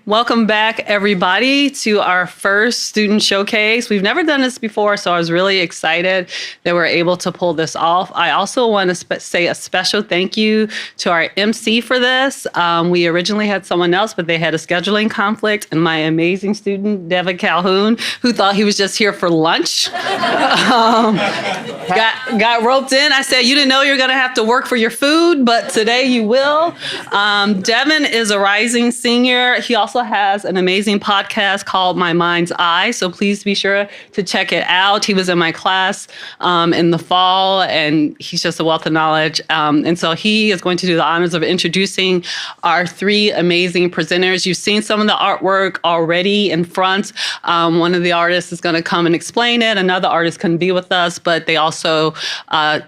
Welcome back, everybody, to our first student showcase. We've never done this before, so I was really excited that we're able to pull this off. I also want to say a special thank you to our MC for this. We originally had someone else, but they had a scheduling conflict, and my amazing student, Devin Calhoun, who thought he was just here for lunch, got roped in. I said, you didn't know you're going to have to work for your food, but today you will. Devin is a rising senior. He also has an amazing podcast called My Mind's Eye, so please be sure to check it out. He was in my class in the fall, and he's just a wealth of knowledge. And so he is going to do the honors of introducing our three amazing presenters. You've seen some of the artwork already in front. One of the artists is going to come and explain it. Another artist couldn't be with us, but they also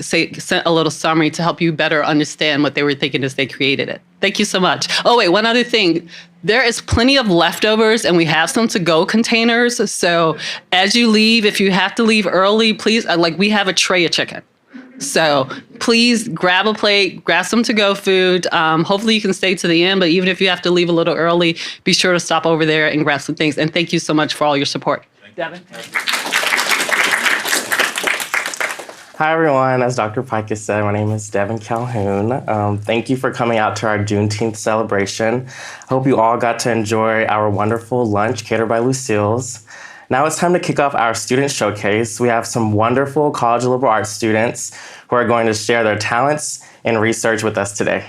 sent a little summary to help you better understand what they were thinking as they created it. Thank you so much. Oh, wait, one other thing. There is plenty of leftovers, and we have some to-go containers. So as you leave, if you have to leave early, please, we have a tray of chicken. So please grab a plate, grab some to-go food. Hopefully you can stay to the end, but even if you have to leave a little early, be sure to stop over there and grab some things. And thank you so much for all your support. Devin. Hi, everyone. As Dr. Pike has said, my name is Devin Calhoun. Thank you for coming out to our Juneteenth celebration. Hope you all got to enjoy our wonderful lunch catered by Lucille's. Now it's time to kick off our student showcase. We have some wonderful College of Liberal Arts students who are going to share their talents and research with us today.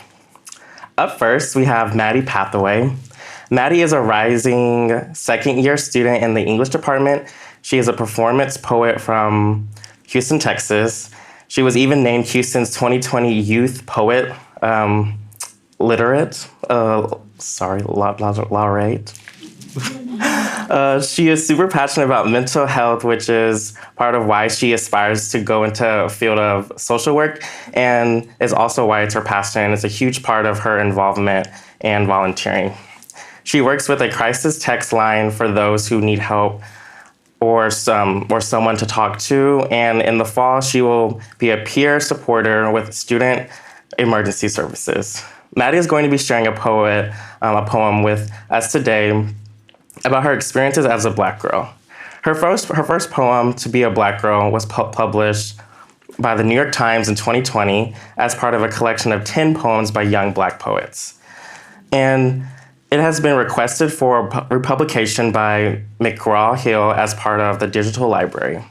Up first, we have Maddie Petaway. Maddie is a rising second-year student in the English department. She is a performance poet from Houston, Texas. She was even named Houston's 2020 Youth Poet Laureate. She is super passionate about mental health, which is part of why she aspires to go into a field of social work, and is also why it's her passion, and it's a huge part of her involvement and volunteering. She works with a crisis text line for those who need help or someone to talk to. And in the fall, she will be a peer supporter with Student Emergency Services. Maddie is going to be sharing a poem with us today about her experiences as a Black girl. Her first poem, To Be a Black Girl, was published by the New York Times in 2020 as part of a collection of 10 poems by young Black poets. And it has been requested for republication by McGraw-Hill as part of the digital library.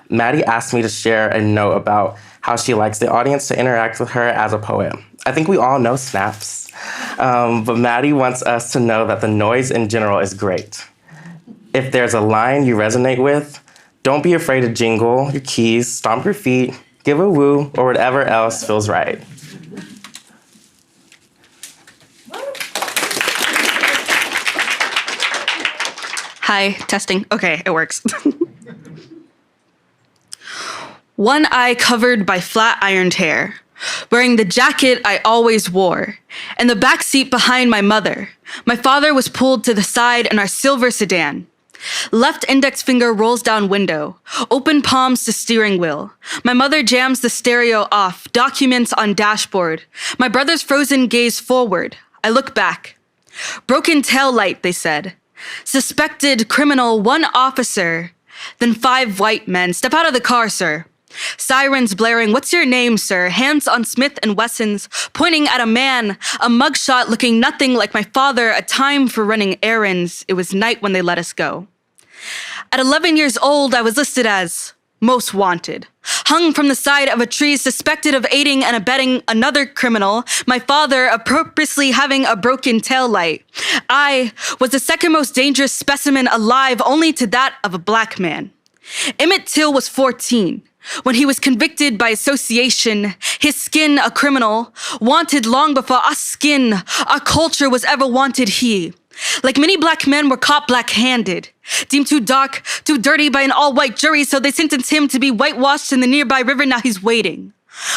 Maddie asked me to share a note about how she likes the audience to interact with her as a poet. I think we all know snaps, but Maddie wants us to know that the noise in general is great. If there's a line you resonate with, don't be afraid to jingle your keys, stomp your feet, give a woo, or whatever else feels right. Hi, testing. Okay, it works. One eye covered by flat ironed hair, wearing the jacket I always wore, in the back seat behind my mother. My father was pulled to the side in our silver sedan. Left index finger rolls down window, open palms to steering wheel. My mother jams the stereo off, documents on dashboard. My brother's frozen gaze forward. I look back. Broken tail light, they said. Suspected criminal, one officer, then 5 white men. Step out of the car, sir. Sirens blaring, what's your name, sir? Hands on Smith & Wessons, pointing at a man, a mugshot looking nothing like my father, a time for running errands. It was night when they let us go. At 11 years old, I was listed as most wanted. Hung from the side of a tree, suspected of aiding and abetting another criminal, my father appropriately having a broken taillight. I was the second most dangerous specimen alive, only to that of a Black man. Emmett Till was 14 when he was convicted by association, his skin a criminal, wanted long before our skin, our culture was ever wanted he. Like many Black men were caught black-handed, deemed too dark, too dirty by an all-white jury, so they sentenced him to be whitewashed in the nearby river. Now he's waiting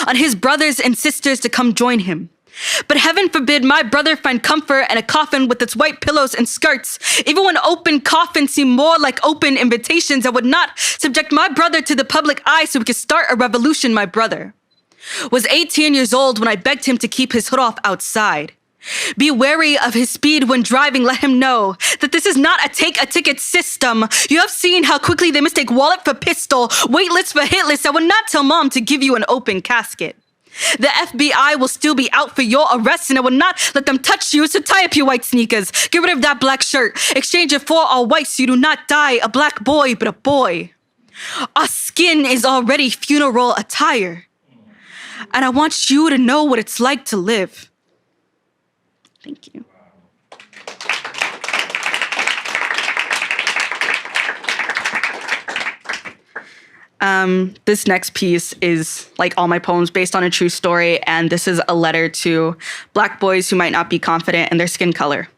on his brothers and sisters to come join him. But heaven forbid my brother find comfort in a coffin with its white pillows and skirts. Even when open coffins seem more like open invitations, I would not subject my brother to the public eye so we could start a revolution. My brother was 18 years old when I begged him to keep his hood off outside. Be wary of his speed when driving. Let him know that this is not a take-a-ticket system. You have seen how quickly they mistake wallet for pistol, waitlist for hit list. I would not tell mom to give you an open casket. The FBI will still be out for your arrest, and I will not let them touch you, so tie up your white sneakers. Get rid of that black shirt. Exchange it for all white so you do not die a black boy, but a boy. Our skin is already funeral attire. And I want you to know what it's like to live. Thank you. This next piece is like all my poems based on a true story, and this is a letter to Black boys who might not be confident in their skin color.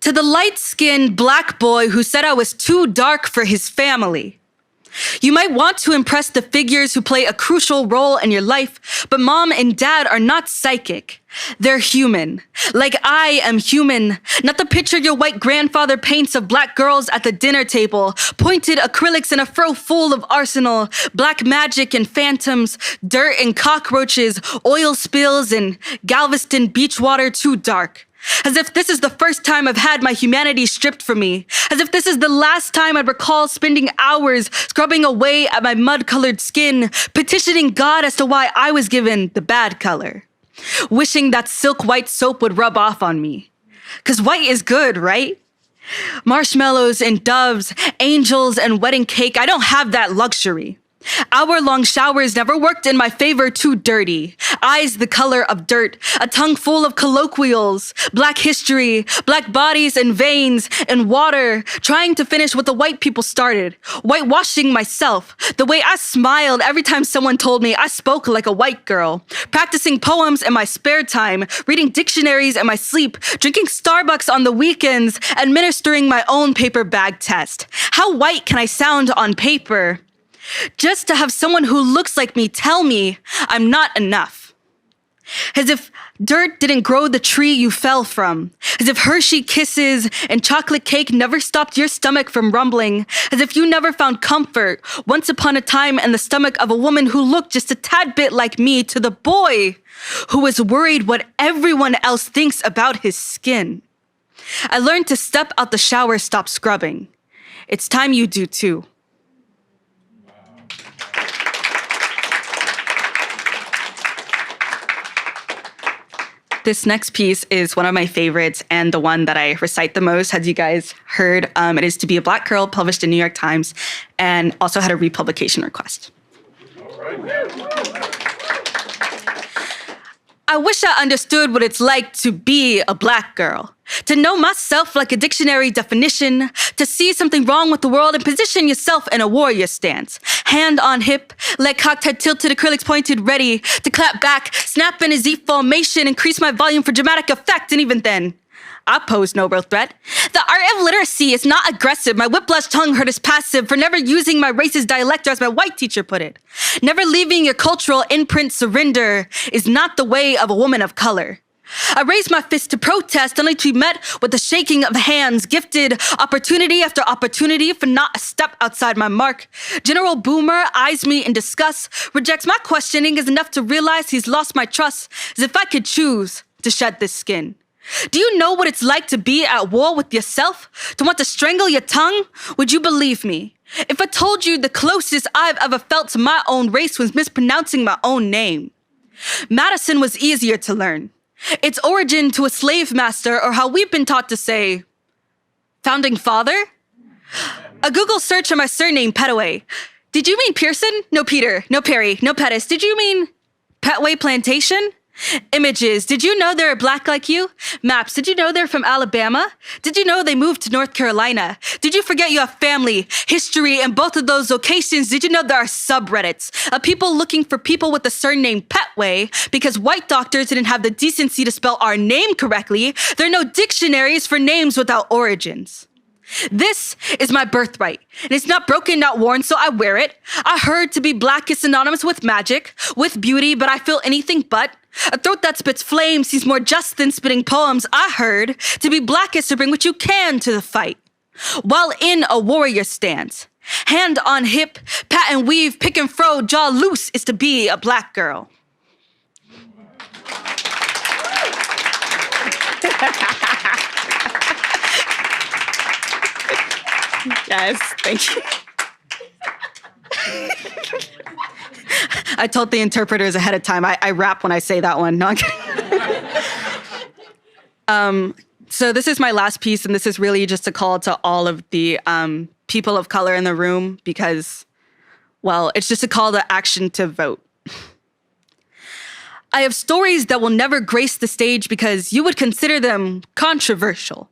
To the light-skinned Black boy who said I was too dark for his family. You might want to impress the figures who play a crucial role in your life, but mom and dad are not psychic. They're human. Like I am human. Not the picture your white grandfather paints of black girls at the dinner table, pointed acrylics and a fro full of arsenal, black magic and phantoms, dirt and cockroaches, oil spills and Galveston beach water too dark. As if this is the first time I've had my humanity stripped from me. As if this is the last time I'd recall spending hours scrubbing away at my mud-colored skin, petitioning God as to why I was given the bad color. Wishing that silk white soap would rub off on me. 'Cause white is good, right? Marshmallows and doves, angels and wedding cake, I don't have that luxury. Hour-long showers never worked in my favor, too dirty. Eyes the color of dirt, a tongue full of colloquials, black history, black bodies and veins, and water, trying to finish what the white people started, whitewashing myself, the way I smiled every time someone told me I spoke like a white girl, practicing poems in my spare time, reading dictionaries in my sleep, drinking Starbucks on the weekends, administering my own paper bag test. How white can I sound on paper? Just to have someone who looks like me tell me I'm not enough. As if dirt didn't grow the tree you fell from. As if Hershey kisses and chocolate cake never stopped your stomach from rumbling. As if you never found comfort once upon a time in the stomach of a woman who looked just a tad bit like me, to the boy who was worried what everyone else thinks about his skin. I learned to step out the shower, stop scrubbing. It's time you do too. This next piece is one of my favorites and the one that I recite the most, as you guys heard. It is To Be a Black Girl, published in New York Times, and also had a republication request. I wish I understood what it's like to be a black girl. To know myself like a dictionary definition, to see something wrong with the world and position yourself in a warrior stance. Hand on hip, leg cocked, head tilted, acrylics pointed, ready to clap back, snap in a Z formation, increase my volume for dramatic effect, and even then, I pose no real threat. The art of literacy is not aggressive. My whiplash tongue hurt is passive for never using my racist dialect, or as my white teacher put it. Never leaving your cultural imprint, surrender is not the way of a woman of color. I raise my fist to protest, only to be met with the shaking of hands, gifted opportunity after opportunity for not a step outside my mark. General Boomer eyes me in disgust, rejects my questioning as enough to realize he's lost my trust, as if I could choose to shed this skin. Do you know what it's like to be at war with yourself? To want to strangle your tongue? Would you believe me if I told you the closest I've ever felt to my own race was mispronouncing my own name? Madison was easier to learn. Its origin to a slave master, or how we've been taught to say, founding father? A Google search on my surname, Petaway. Did you mean Pearson? No Peter, no Perry, no Pettis. Did you mean Petway Plantation? Images. Did you know they're black like you? Maps. Did you know they're from Alabama? Did you know they moved to North Carolina? Did you forget you have family, history in both of those locations? Did you know there are subreddits of people looking for people with the surname Petway because white doctors didn't have the decency to spell our name correctly? There are no dictionaries for names without origins. This is my birthright, and it's not broken, not worn, so I wear it. I heard to be black is synonymous with magic, with beauty, but I feel anything but. A throat that spits flames seems more just than spitting poems. I heard to be black is to bring what you can to the fight, while in a warrior stance. Hand on hip, pat and weave, pick and fro, jaw loose is to be a black girl. Yes, thank you. I told the interpreters ahead of time. I rap when I say that one. No, I'm kidding. So this is my last piece, and this is really just a call to all of the people of color in the room because, well, it's just a call to action to vote. I have stories that will never grace the stage because you would consider them controversial.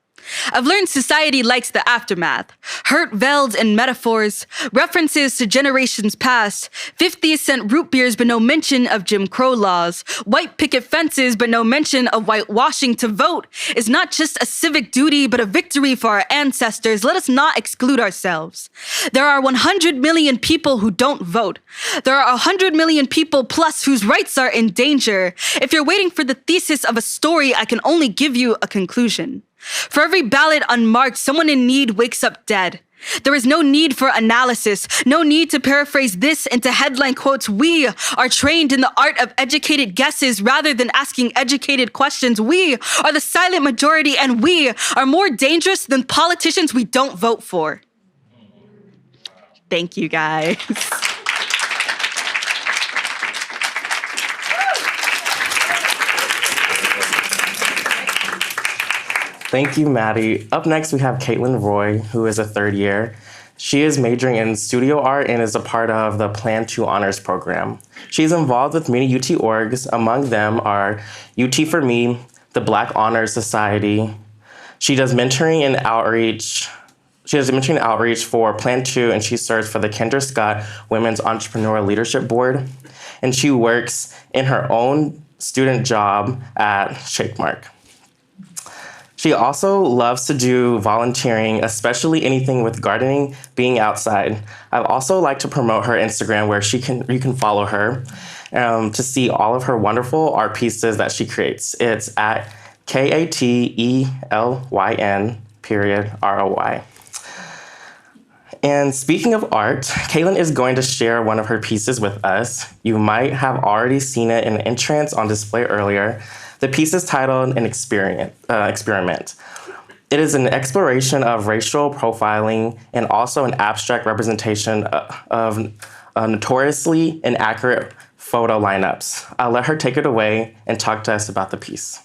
I've learned society likes the aftermath, hurt veiled in metaphors, references to generations past, 50-cent root beers but no mention of Jim Crow laws, white picket fences but no mention of whitewashing. To vote is not just a civic duty but a victory for our ancestors. Let us not exclude ourselves. There are 100 million people who don't vote. There are 100 million people plus whose rights are in danger. If you're waiting for the thesis of a story, I can only give you a conclusion. For every ballot unmarked, someone in need wakes up dead. There is no need for analysis, no need to paraphrase this into headline quotes. We are trained in the art of educated guesses rather than asking educated questions. We are the silent majority, and we are more dangerous than politicians we don't vote for. Thank you, guys. Thank you, Maddie. Up next, we have Caitlyn Roy, who is a third year. She is majoring in studio art and is a part of the Plan 2 Honors Program. She's involved with many UT orgs. Among them are UT for Me, the Black Honors Society. She does mentoring and outreach. For Plan 2, and she serves for the Kendra Scott Women's Entrepreneurial Leadership Board. And she works in her own student job at Shakemark. She also loves to do volunteering, especially anything with gardening, being outside. I'd also like to promote her Instagram where you can follow her to see all of her wonderful art pieces that she creates. It's at KATELYN_ROY. And speaking of art, Caitlyn is going to share one of her pieces with us. You might have already seen it in the entrance on display earlier. The piece is titled An Experiment. It is an exploration of racial profiling and also an abstract representation of notoriously inaccurate photo lineups. I'll let her take it away and talk to us about the piece.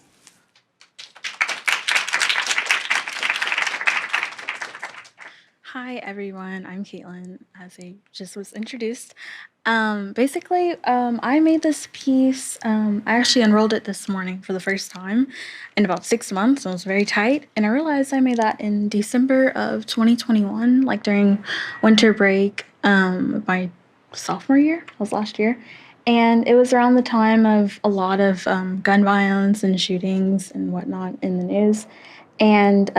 Hi everyone, I'm Caitlyn, as I just was introduced. Basically, I made this piece, I actually unrolled it this morning for the first time in about 6 months. It was very tight, and I realized I made that in December of 2021, like during winter break, my sophomore year, that was last year. And it was around the time of a lot of gun violence and shootings and whatnot in the news. And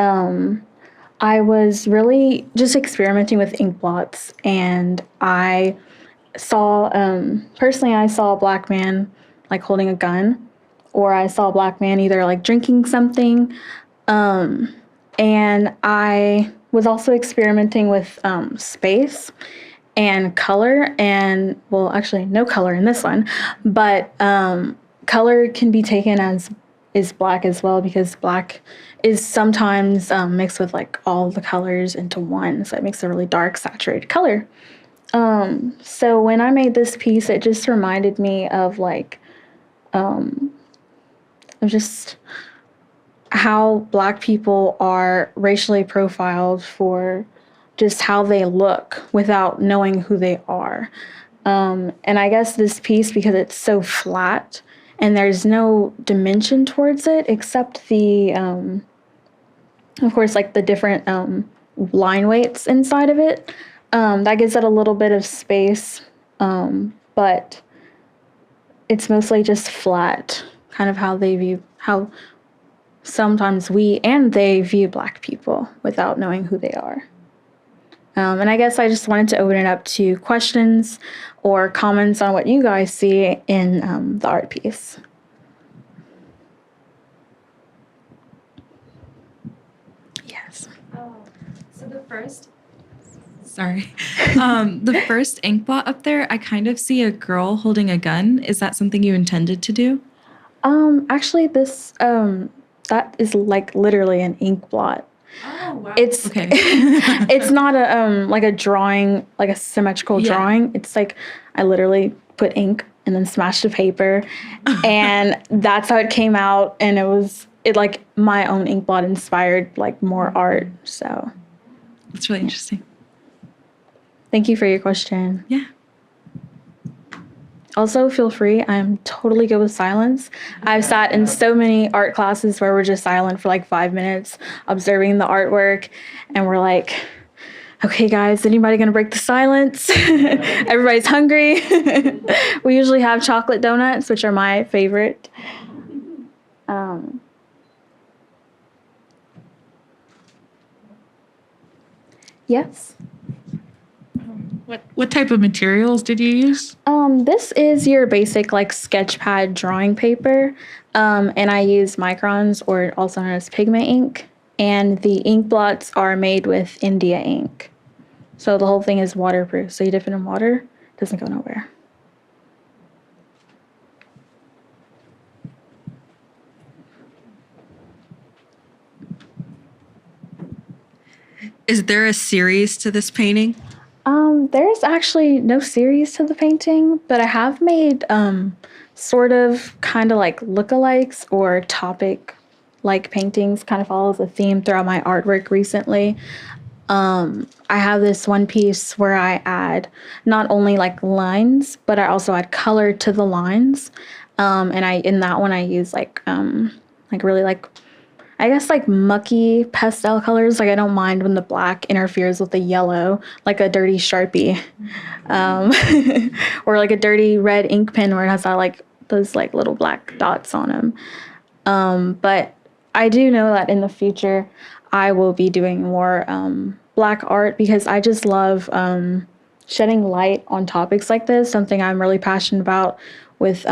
I was really just experimenting with ink blots, and I saw, personally, I saw a Black man like holding a gun, or I saw a Black man either like drinking something. And I was also experimenting with space and color, and well, actually no color in this one, but color can be taken as is Black as well, because Black is sometimes mixed with like all the colors into one, so it makes a really dark, saturated color. So when I made this piece, it just reminded me of like, of just how Black people are racially profiled for just how they look without knowing who they are. And I guess this piece, because it's so flat and there's no dimension towards it except the, of course, like the different line weights inside of it, that gives it a little bit of space, but it's mostly just flat, kind of how sometimes we and they view Black people without knowing who they are. And I guess I just wanted to open it up to questions or comments on what you guys see in the art piece. Yes. So the first ink blot up there, I kind of see a girl holding a gun. Is that something you intended to do? Actually, this That is like literally an ink blot. Oh, wow. It's Okay. it's not a like a drawing, like a symmetrical drawing. It's like I literally put ink and then smashed the paper, and that's how it came out. And it like my own ink blot inspired like more art. So That's really interesting. thank you for your question. Yeah. Also, feel free. I'm totally good with silence. I've sat in so many art classes where we're just silent for like 5 minutes, observing the artwork, and we're like, okay, guys, anybody gonna break the silence? Everybody's hungry. We usually have chocolate donuts, which are my favorite. Yes. What type of materials did you use? This is your basic like sketch pad drawing paper, and I use microns, or also known as pigment ink, and the ink blots are made with India ink. So the whole thing is waterproof. So you dip it in water, it doesn't go nowhere. Is there a series to this painting? There's actually no series to the painting, but I have made sort of kind of like lookalikes or topic like paintings, kind of follows a theme throughout my artwork recently. I have this one piece where I add not only like lines, but I also add color to the lines. And in that one I use like really like, I guess like mucky pastel colors. Like I don't mind when the black interferes with the yellow, like a dirty Sharpie, or like a dirty red ink pen where it has that like those like little black dots on them. But I do know that in the future I will be doing more black art, because I just love shedding light on topics like this, something I'm really passionate about with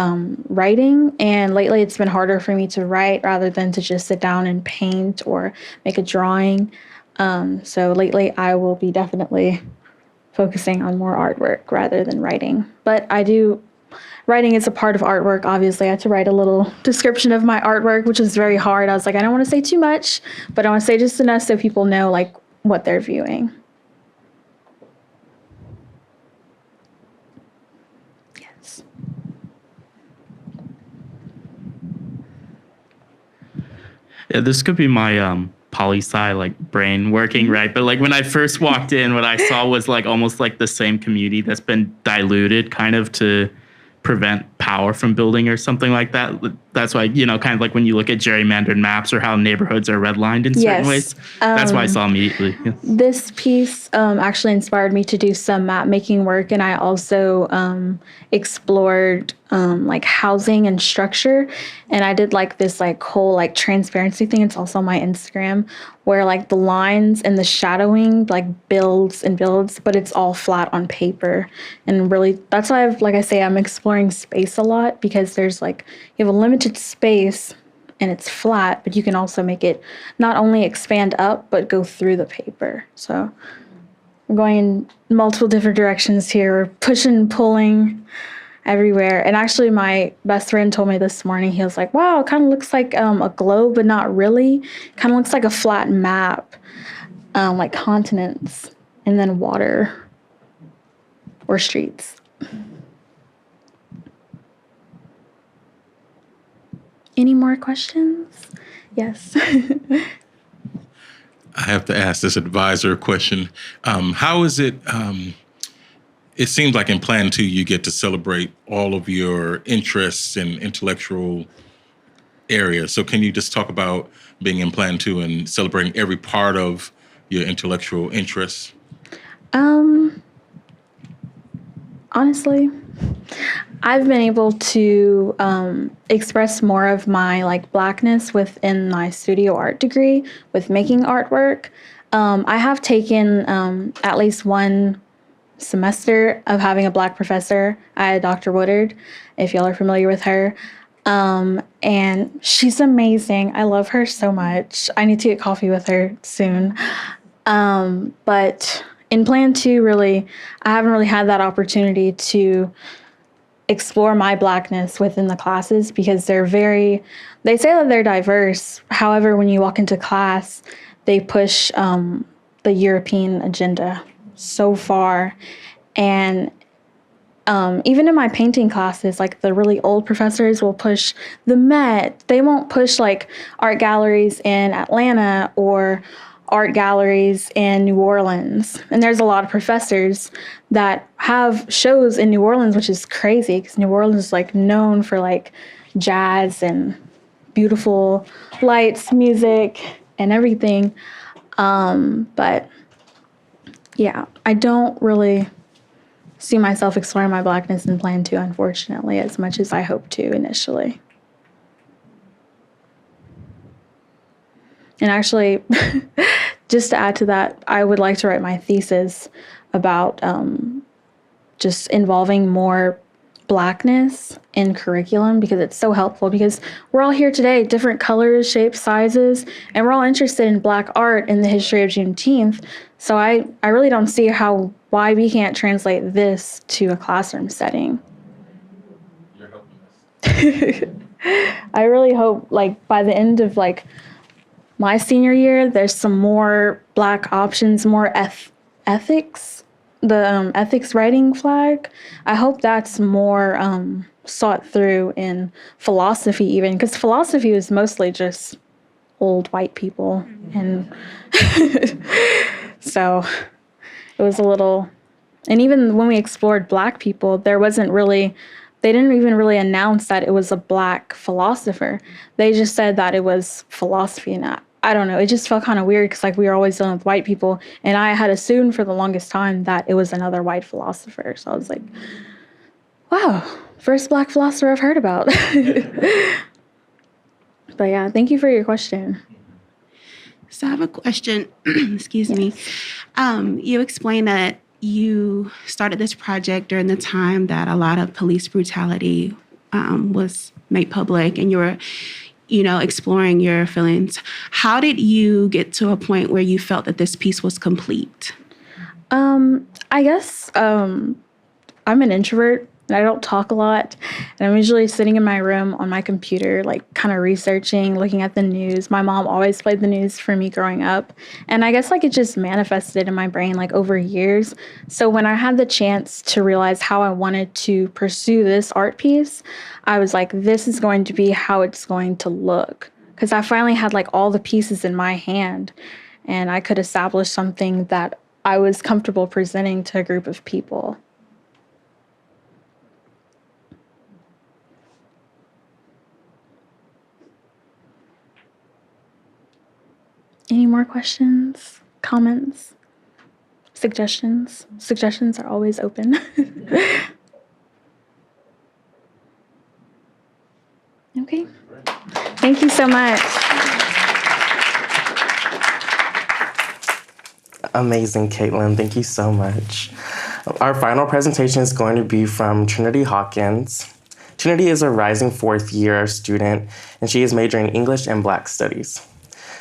writing. And lately it's been harder for me to write rather than to just sit down and paint or make a drawing. So lately I will be definitely focusing on more artwork rather than writing. But writing is a part of artwork. Obviously, I had to write a little description of my artwork, which is very hard. I was like, I don't want to say too much, but I want to say just enough so people know like what they're viewing. Yes. Yeah, this could be my poli-sci like brain working right, but like when I first walked in, what I saw was like almost like the same community that's been diluted kind of to prevent power from building or something like that. That's why, you know, kind of like when you look at gerrymandered maps or how neighborhoods are redlined in certain ways. That's why I saw immediately. Yeah. This piece actually inspired me to do some map making work, and I also explored like housing and structure, and I did like this like whole like transparency thing. It's also on my Instagram, where like the lines and the shadowing like builds and builds, but it's all flat on paper. And really that's why I'm exploring space a lot, because there's like, you have a limited space and it's flat, but you can also make it not only expand up but go through the paper. So I'm going in multiple different directions here, pushing and pulling everywhere. And actually my best friend told me this morning, he was like, wow, it kind of looks like a globe, but not really. Kind of looks like a flat map, like continents and then water or streets. Any more questions? Yes. I have to ask this advisor question. How is it? It seems like in Plan 2, you get to celebrate all of your interests and intellectual areas. So can you just talk about being in Plan 2 and celebrating every part of your intellectual interests? Honestly, I've been able to express more of my like Blackness within my studio art degree with making artwork. I have taken at least one semester of having a Black professor. I had Dr. Woodard, if y'all are familiar with her. And she's amazing. I love her so much. I need to get coffee with her soon. But in Plan 2, really, I haven't really had that opportunity to explore my Blackness within the classes because they say that they're diverse. However, when you walk into class, they push the European agenda so far. And even in my painting classes, like the really old professors will push the Met. They won't push like art galleries in Atlanta or art galleries in New Orleans. And there's a lot of professors that have shows in New Orleans, which is crazy because New Orleans is like known for like jazz and beautiful lights, music, and everything. But yeah, I don't really see myself exploring my Blackness and plan to, unfortunately, as much as I hope to initially. And actually, just to add to that, I would like to write my thesis about just involving more Blackness in curriculum because it's so helpful because we're all here today, different colors, shapes, sizes, and we're all interested in Black art and the history of Juneteenth. So I really don't see why we can't translate this to a classroom setting. You're helping us. I really hope like by the end of like my senior year, there's some more Black options, more ethics, the ethics writing flag. I hope that's more sought through in philosophy even, because philosophy was mostly just old white people. And so it was a little, and even when we explored Black people, they didn't even really announce that it was a Black philosopher. They just said that it was philosophy. And I don't know, it just felt kind of weird because like we were always dealing with white people. And I had assumed for the longest time that it was another white philosopher. So I was like, wow, first Black philosopher I've heard about. But yeah, thank you for your question. So I have a question. Excuse me. You explained that you started this project during the time that a lot of police brutality was made public, and you were, exploring your feelings. How did you get to a point where you felt that this piece was complete? I guess I'm an introvert. And I don't talk a lot. And I'm usually sitting in my room on my computer, like kind of researching, looking at the news. My mom always played the news for me growing up. And I guess like it just manifested in my brain like over years. So when I had the chance to realize how I wanted to pursue this art piece, I was like, this is going to be how it's going to look. Because I finally had like all the pieces in my hand and I could establish something that I was comfortable presenting to a group of people. Any more questions, comments, suggestions? Suggestions are always open. Okay. Thank you so much. Amazing, Caitlyn. Thank you so much. Our final presentation is going to be from Trinity Hawkins. Trinity is a rising fourth-year student, and she is majoring in English and Black Studies.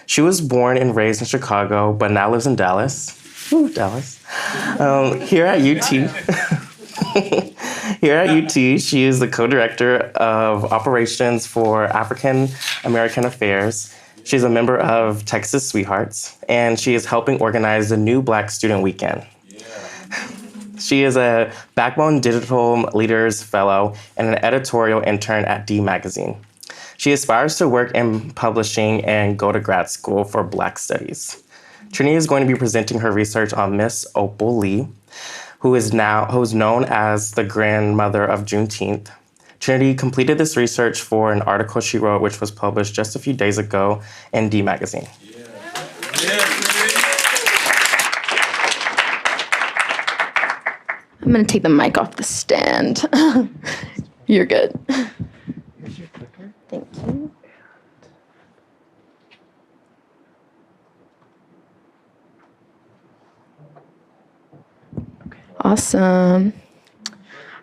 She was born and raised in Chicago, but now lives in Dallas. Ooh, Dallas. Here at UT, she is the co-director of operations for African American Affairs. She's a member of Texas Sweethearts, and she is helping organize the new Black Student Weekend. She is a Backbone Digital Leaders Fellow and an editorial intern at D Magazine. She aspires to work in publishing and go to grad school for Black Studies. Trinity is going to be presenting her research on Miss Opal Lee, who's known as the grandmother of Juneteenth. Trinity completed this research for an article she wrote, which was published just a few days ago in D Magazine. I'm going to take the mic off the stand. You're good. Here's your clicker. Thank you. Awesome.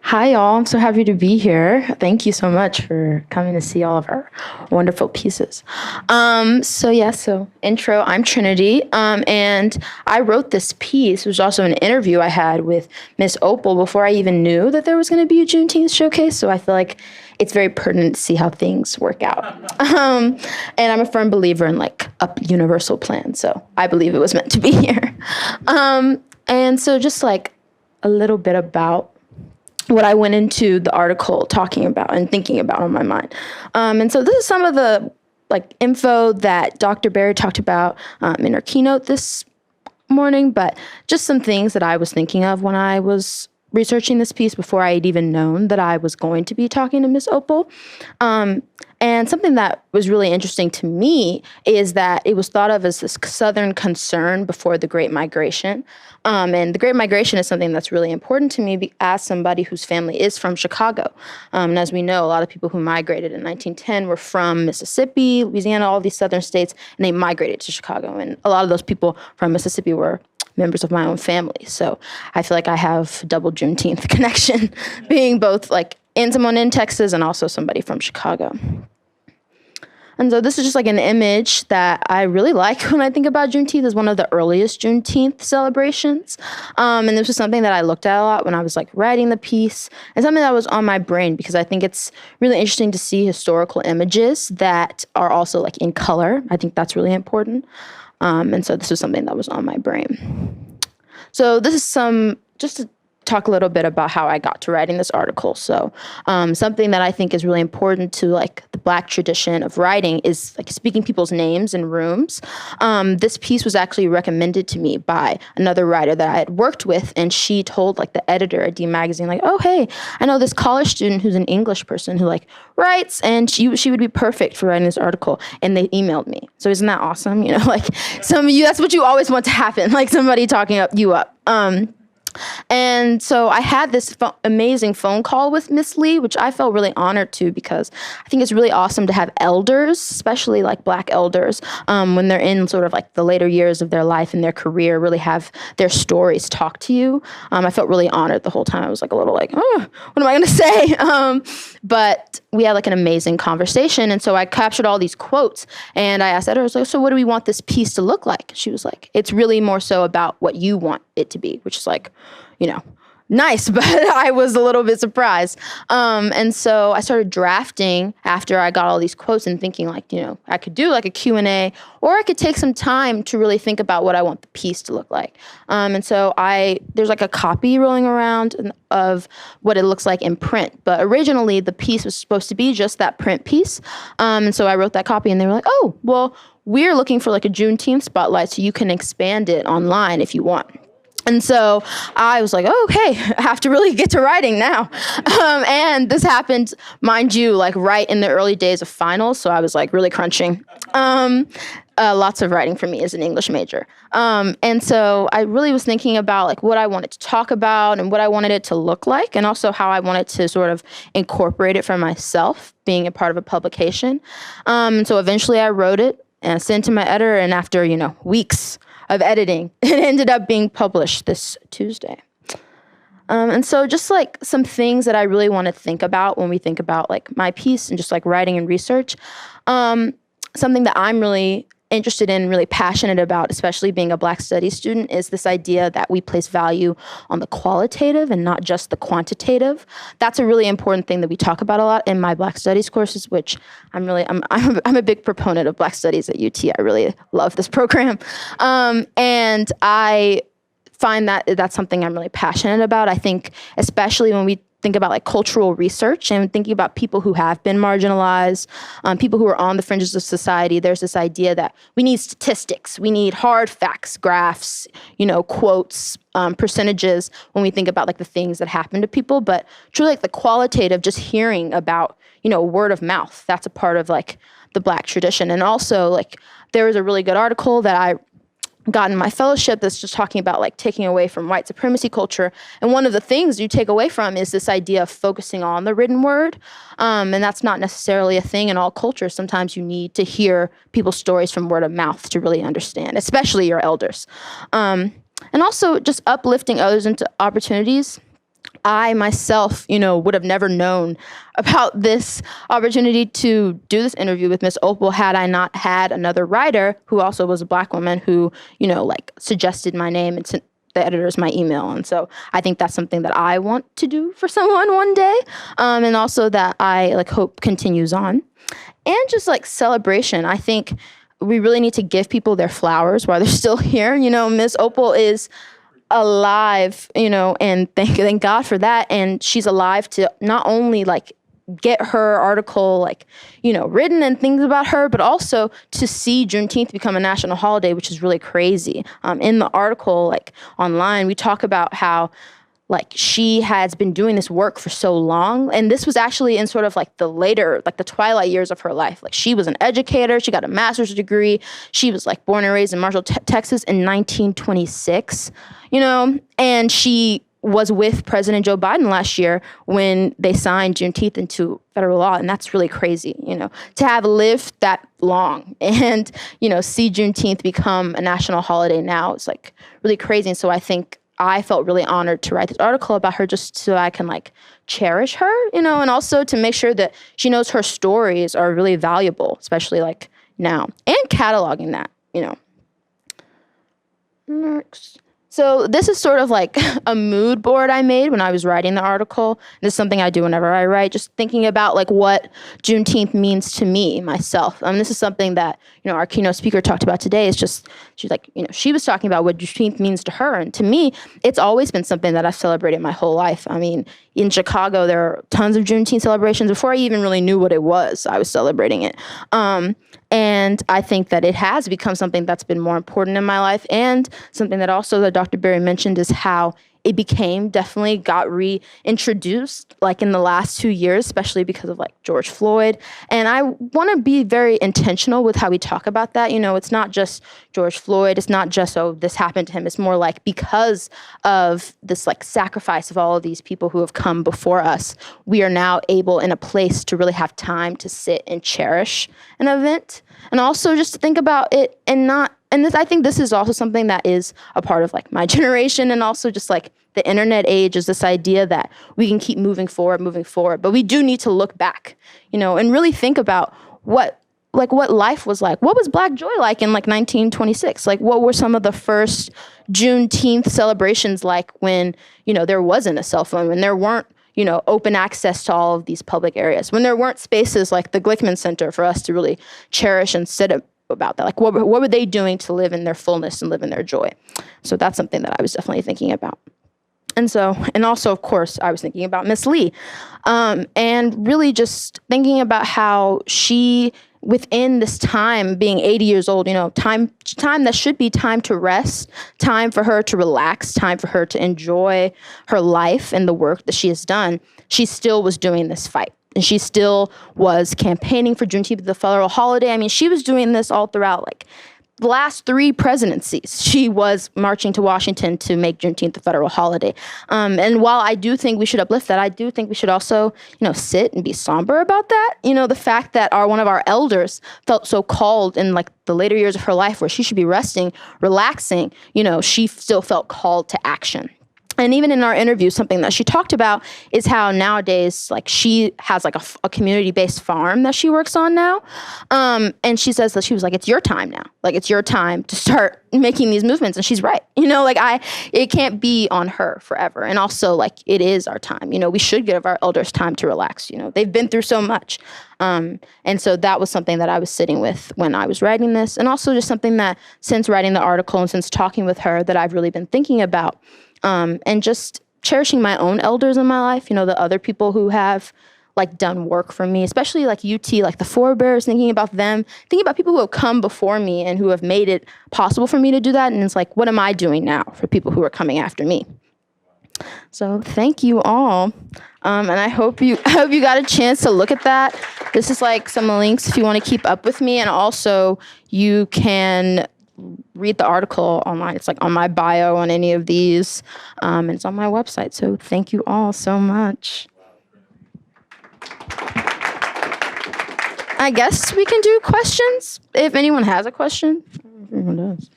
Hi, y'all. I'm so happy to be here. Thank you so much for coming to see all of our wonderful pieces. So intro, I'm Trinity, and I wrote this piece. It was also an interview I had with Miss Opal before I even knew that there was going to be a Juneteenth showcase, so I feel like it's very pertinent to see how things work out. And I'm a firm believer in like a universal plan, so I believe it was meant to be here. And so just like a little bit about what I went into the article talking about and thinking about on my mind. And so this is some of the like info that Dr. Barry talked about in her keynote this morning, but just some things that I was thinking of when I was researching this piece before I had even known that I was going to be talking to Miss Opal. And something that was really interesting to me is that it was thought of as this Southern concern before the Great Migration. And the Great Migration is something that's really important to me as somebody whose family is from Chicago. And as we know, a lot of people who migrated in 1910 were from Mississippi, Louisiana, all these Southern states, and they migrated to Chicago. And a lot of those people from Mississippi were members of my own family. So I feel like I have double Juneteenth connection, being both like in someone in Texas and also somebody from Chicago. And so this is just like an image that I really like when I think about Juneteenth. As one of the earliest Juneteenth celebrations. And this was something that I looked at a lot when I was like writing the piece, and something that was on my brain because I think it's really interesting to see historical images that are also like in color. I think that's really important. And so this was something that was on my brain. So this is just to talk a little bit about how I got to writing this article. So something that I think is really important to like the Black tradition of writing is like speaking people's names in rooms. This piece was actually recommended to me by another writer that I had worked with, and she told like the editor at D Magazine, like, oh, hey, I know this college student who's an English person who like writes, and she would be perfect for writing this article. And they emailed me. So isn't that awesome? You know, like some of you, that's what you always want to happen, like somebody talking you up. And so I had this amazing phone call with Miss Lee, which I felt really honored to, because I think it's really awesome to have elders, especially like Black elders, when they're in sort of like the later years of their life and their career, really have their stories talk to you. I felt really honored the whole time. I was like a little like, oh, what am I going to say? But we had like an amazing conversation. And so I captured all these quotes, and I asked her, I was like, so what do we want this piece to look like? She was like, it's really more so about what you want it to be, which is like, you know, nice, but I was a little bit surprised. And so I started drafting after I got all these quotes and thinking like, you know, I could do like a Q&A, or I could take some time to really think about what I want the piece to look like. And so there's like a copy rolling around of what it looks like in print. But originally the piece was supposed to be just that print piece. And so I wrote that copy, and they were like, oh, well, we're looking for like a Juneteenth spotlight, so you can expand it online if you want. And so I was like, oh, okay, I have to really get to writing now. And this happened, mind you, like right in the early days of finals. So I was like really crunching. Lots of writing for me as an English major. And so I really was thinking about like what I wanted to talk about and what I wanted it to look like, and also how I wanted to sort of incorporate it for myself, being a part of a publication. And so eventually I wrote it and sent to my editor, and after, you know, weeks of editing, it ended up being published this Tuesday. And so just like some things that I really want to think about when we think about like my piece and just like writing and research, something that I'm really interested in, really passionate about, especially being a Black Studies student, is this idea that we place value on the qualitative and not just the quantitative. That's a really important thing that we talk about a lot in my Black Studies courses, which I'm a big proponent of Black Studies at UT. I really love this program. And I find that that's something I'm really passionate about. I think especially when we think about like cultural research and thinking about people who have been marginalized, people who are on the fringes of society, there's this idea that we need statistics, we need hard facts, graphs, you know, quotes, percentages when we think about like the things that happen to people. But truly like the qualitative, just hearing about, you know, word of mouth, that's a part of like the Black tradition. And also like there was a really good article that I got in my fellowship that's just talking about like taking away from white supremacy culture. And one of the things you take away from is this idea of focusing on the written word. And that's not necessarily a thing in all cultures. Sometimes you need to hear people's stories from word of mouth to really understand, especially your elders. And also just uplifting others into opportunities. I myself, would have never known about this opportunity to do this interview with Miss Opal had I not had another writer who also was a Black woman who, suggested my name and sent the editors my email. And so I think that's something that I want to do for someone one day. And also that I hope continues on. And just celebration. I think we really need to give people their flowers while they're still here. Miss Opal is alive, and thank God for that. And she's alive to not only get her article written and things about her, but also to see Juneteenth become a national holiday, which is really crazy. In the article, online, we talk about how she has been doing this work for so long. And this was actually in sort of the later, the twilight years of her life. She was an educator. She got a master's degree. She was born and raised in Marshall, Texas in 1926, and she was with President Joe Biden last year when they signed Juneteenth into federal law. And that's really crazy, to have lived that long and, see Juneteenth become a national holiday now. It's really crazy. And so I think I felt really honored to write this article about her just so I can cherish her, and also to make sure that she knows her stories are really valuable, especially now, and cataloging that, Next. So this is sort of a mood board I made when I was writing the article. This is something I do whenever I write, just thinking about what Juneteenth means to me, myself. This is something that, our keynote speaker talked about today. It's just, she's she was talking about what Juneteenth means to her. And to me, it's always been something that I've celebrated my whole life. In Chicago, there are tons of Juneteenth celebrations. Before I even really knew what it was, I was celebrating it. And I think that it has become something that's been more important in my life, and something that also that Dr. Berry mentioned is how it definitely got reintroduced in the last 2 years, especially because of George Floyd. And I want to be very intentional with how we talk about that. It's not just George Floyd. It's not just, oh, this happened to him. It's more because of this sacrifice of all of these people who have come before us, we are now able in a place to really have time to sit and cherish an event. And also just to think about it I think this is also something that is a part of my generation, and also just the internet age is this idea that we can keep moving forward, but we do need to look back, and really think about what life was like. What was Black joy like in 1926? What were some of the first Juneteenth celebrations when, there wasn't a cell phone, when there weren't, open access to all of these public areas, when there weren't spaces like the Glickman Center for us to really cherish and sit about that. What were they doing to live in their fullness and live in their joy? So that's something that I was definitely thinking about. And also, of course, I was thinking about Miss Lee, and really just thinking about how she, within this time, being 80 years old, time that should be time to rest, time for her to relax, time for her to enjoy her life and the work that she has done, she still was doing this fight. And she still was campaigning for Juneteenth, the federal holiday. She was doing this all throughout, the last 3 presidencies. She was marching to Washington to make Juneteenth the federal holiday. And while I do think we should uplift that, I do think we should also, sit and be somber about that. The fact that one of our elders felt so called in the later years of her life where she should be resting, relaxing, she still felt called to action. And even in our interview, something that she talked about is how nowadays, she has a community-based farm that she works on now. And she says that she was it's your time now. It's your time to start making these movements. And she's right. It can't be on her forever. And also, it is our time. We should give our elders time to relax. They've been through so much. And so that was something that I was sitting with when I was writing this. And also just something that since writing the article and since talking with her that I've really been thinking about. And just cherishing my own elders in my life, the other people who have done work for me, especially UT, the forebears, thinking about them, thinking about people who have come before me and who have made it possible for me to do that. And it's what am I doing now for people who are coming after me? So thank you all. And I hope you got a chance to look at that. This is some links if you want to keep up with me. And also you can read the article online. It's on my bio on any of these. And it's on my website. So thank you all so much. I guess we can do questions if anyone has a question. Everyone does.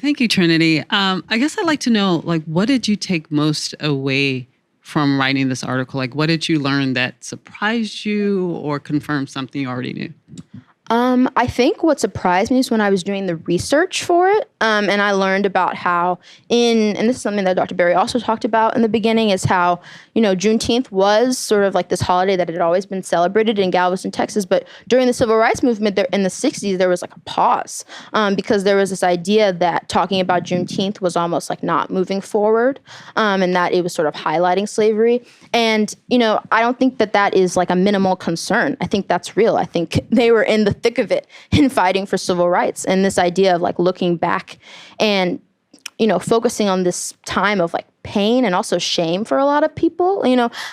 Thank you, Trinity. I guess I'd like to know, like, what did you take most away from writing this article? Like, what did you learn that surprised you or confirmed something you already knew? I think what surprised me is when I was doing the research for it, and I learned about how and this is something that Dr. Berry also talked about in the beginning, is how, Juneteenth was sort of like this holiday that had always been celebrated in Galveston, Texas, but during the Civil Rights Movement there in the 60s, there was like a pause, because there was this idea that talking about Juneteenth was almost like not moving forward, and that it was sort of highlighting slavery. And, I don't think that is like a minimal concern. I think that's real. I think they were in the thick of it in fighting for civil rights, and this idea of like looking back and focusing on this time of like pain and also shame for a lot of people.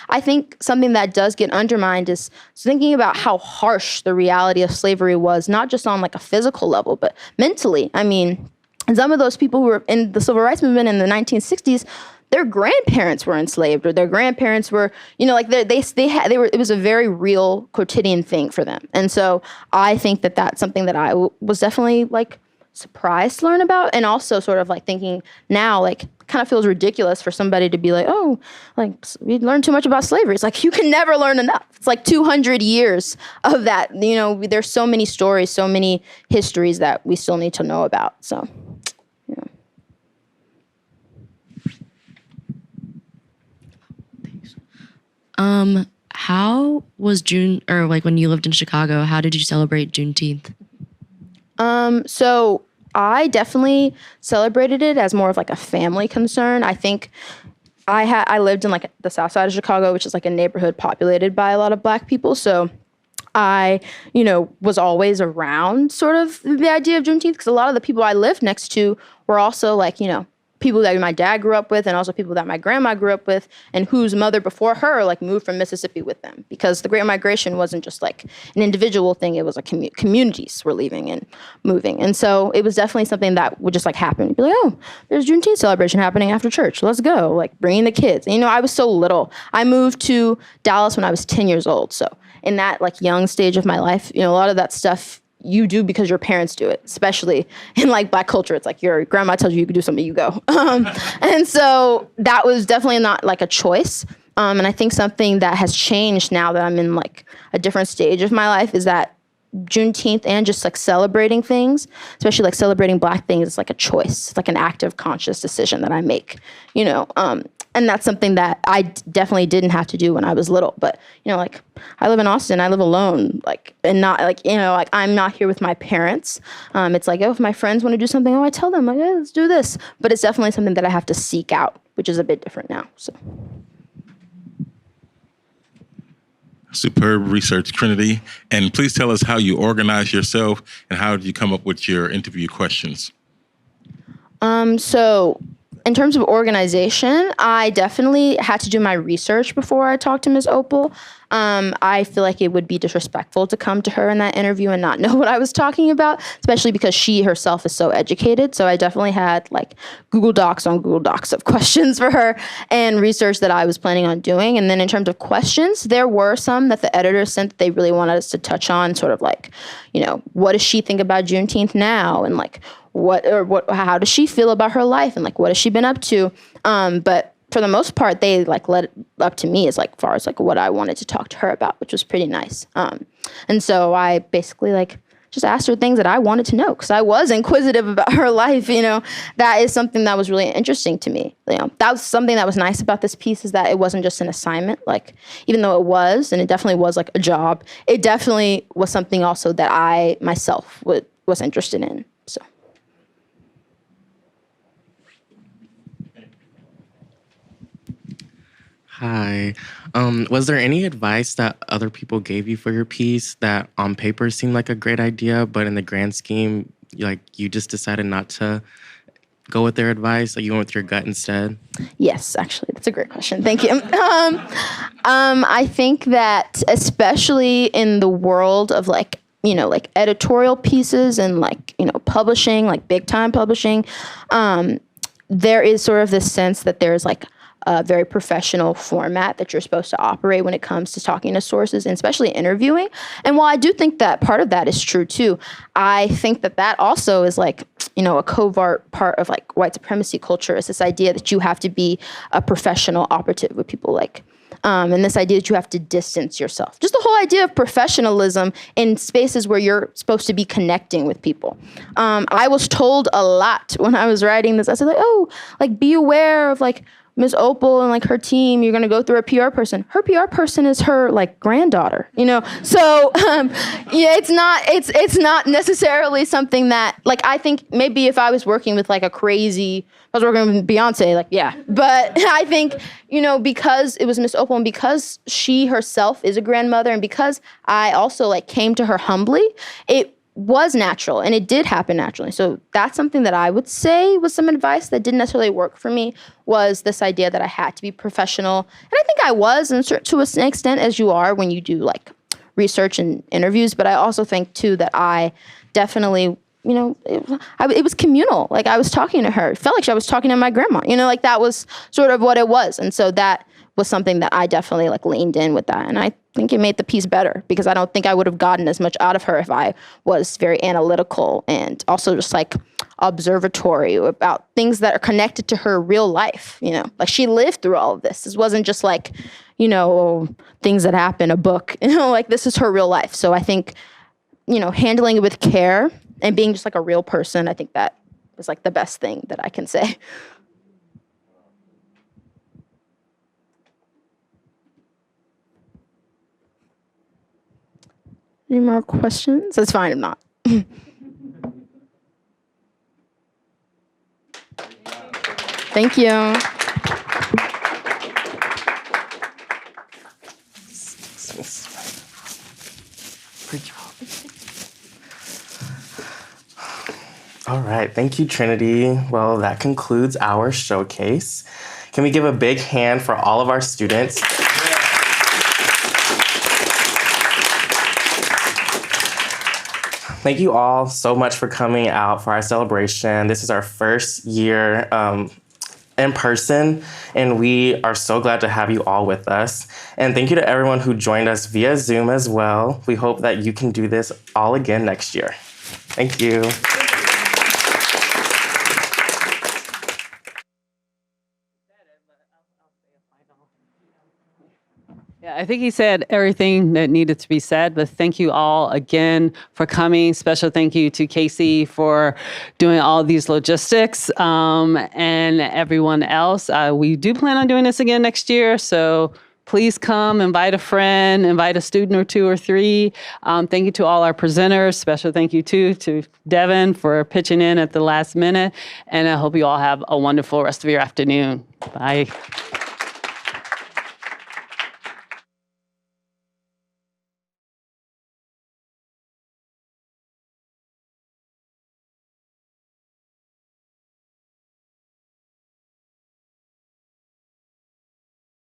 I think something that does get undermined is thinking about how harsh the reality of slavery was, not just on like a physical level, but mentally. I mean, some of those people who were in the civil rights movement in the 1960s, their grandparents were enslaved, or their grandparents were, it was a very real quotidian thing for them. And so I think that that's something that I was definitely like surprised to learn about, and also sort of like thinking now, like, kind of feels ridiculous for somebody to be like, oh, like, we learned too much about slavery. It's like, you can never learn enough. It's like 200 years of that. There's so many stories, so many histories that we still need to know about. So, yeah. How was when you lived in Chicago, how did you celebrate Juneteenth? So I definitely celebrated it as more of like a family concern. I think I lived in like the south side of Chicago, which is like a neighborhood populated by a lot of Black people. So I, was always around sort of the idea of Juneteenth, because a lot of the people I lived next to were also like, people that my dad grew up with, and also people that my grandma grew up with, and whose mother before her like moved from Mississippi with them, because the Great Migration wasn't just like an individual thing. It was like communities were leaving and moving. And so it was definitely something that would just like happen. You'd be like, oh, there's Juneteenth celebration happening after church. Let's go. Like, bringing the kids. And, I was so little. I moved to Dallas when I was 10 years old. So in that like young stage of my life, a lot of that stuff you do because your parents do it, especially in like Black culture. It's like your grandma tells you can do something, you go. And so that was definitely not like a choice. And I think something that has changed now that I'm in like a different stage of my life is that Juneteenth and just like celebrating things, especially like celebrating Black things, is like a choice. It's like an active, conscious decision that I make, and that's something that I definitely didn't have to do when I was little. But, like, I live in Austin, I live alone, like, and not like, like, I'm not here with my parents. It's like, oh, if my friends want to do something, I tell them, like, hey, let's do this. But it's definitely something that I have to seek out, which is a bit different now. So. Superb research, Trinity. And please tell us how you organize yourself and how did you come up with your interview questions? So in terms of organization, I definitely had to do my research before I talked to Ms. Opal. I feel like it would be disrespectful to come to her in that interview and not know what I was talking about, especially because she herself is so educated. So I definitely had like Google Docs on Google Docs of questions for her and research that I was planning on doing. And then in terms of questions, there were some that the editor sent that they really wanted us to touch on, sort of like, what does she think about Juneteenth now? And like, how does she feel about her life? And like, what has she been up to? But for the most part, they like let it up to me as like far as like what I wanted to talk to her about, which was pretty nice. And so I basically like just asked her things that I wanted to know, because I was inquisitive about her life. That is something that was really interesting to me. That was something that was nice about this piece, is that it wasn't just an assignment. Like, even though it was, and it definitely was like a job, it definitely was something also that I myself was interested in. So. Hi. Was there any advice that other people gave you for your piece that on paper seemed like a great idea, but in the grand scheme, like you just decided not to go with their advice? Like you went with your gut instead? Yes, actually, that's a great question. Thank you. I think that especially in the world of like, like editorial pieces and like, publishing, like big time publishing, there is sort of this sense that there's like a very professional format that you're supposed to operate when it comes to talking to sources and especially interviewing. And while I do think that part of that is true too, I think that that also is like, you know, a covert part of like white supremacy culture is this idea that you have to be a professional operative with people like, and this idea that you have to distance yourself. Just the whole idea of professionalism in spaces where you're supposed to be connecting with people. I was told a lot when I was writing this. I said like, oh, like be aware of like Ms. Opal and like her team. You're gonna go through a PR person. Her PR person is her like granddaughter, you know. So yeah, it's not necessarily something that like I think maybe if I was working with like I was working with Beyonce, like yeah. But I think, you know, because it was Ms. Opal and because she herself is a grandmother and because I also like came to her humbly, it was natural and it did happen naturally. So that's something that I would say was some advice that didn't necessarily work for me, was this idea that I had to be professional. And I think I was, and to an extent as you are when you do like research and interviews. But I also think too that I definitely, you know, it was communal. Like I was talking to her. It felt like I was talking to my grandma, you know, like that was sort of what it was. And so that was something that I definitely like leaned in with that. And I think it made the piece better because I don't think I would have gotten as much out of her if I was very analytical and also just like observatory about things that are connected to her real life. You know, like she lived through all of this. This wasn't just like, you know, things that happen, a book, you know, like this is her real life. So I think, you know, handling it with care and being just like a real person, I think that is like the best thing that I can say. Any more questions? That's fine if not. Thank you. Great job. All right, thank you, Trinity. Well, that concludes our showcase. Can we give a big hand for all of our students? Thank you all so much for coming out for our celebration. This is our first year in person, and we are so glad to have you all with us. And thank you to everyone who joined us via Zoom as well. We hope that you can do this all again next year. Thank you. Yeah, I think he said everything that needed to be said, but thank you all again for coming. Special thank you to Casey for doing all these logistics and everyone else. We do plan on doing this again next year, so please come, invite a friend, invite a student or two or three. Thank you to all our presenters. Special thank you too to Devin for pitching in at the last minute, and I hope you all have a wonderful rest of your afternoon. Bye.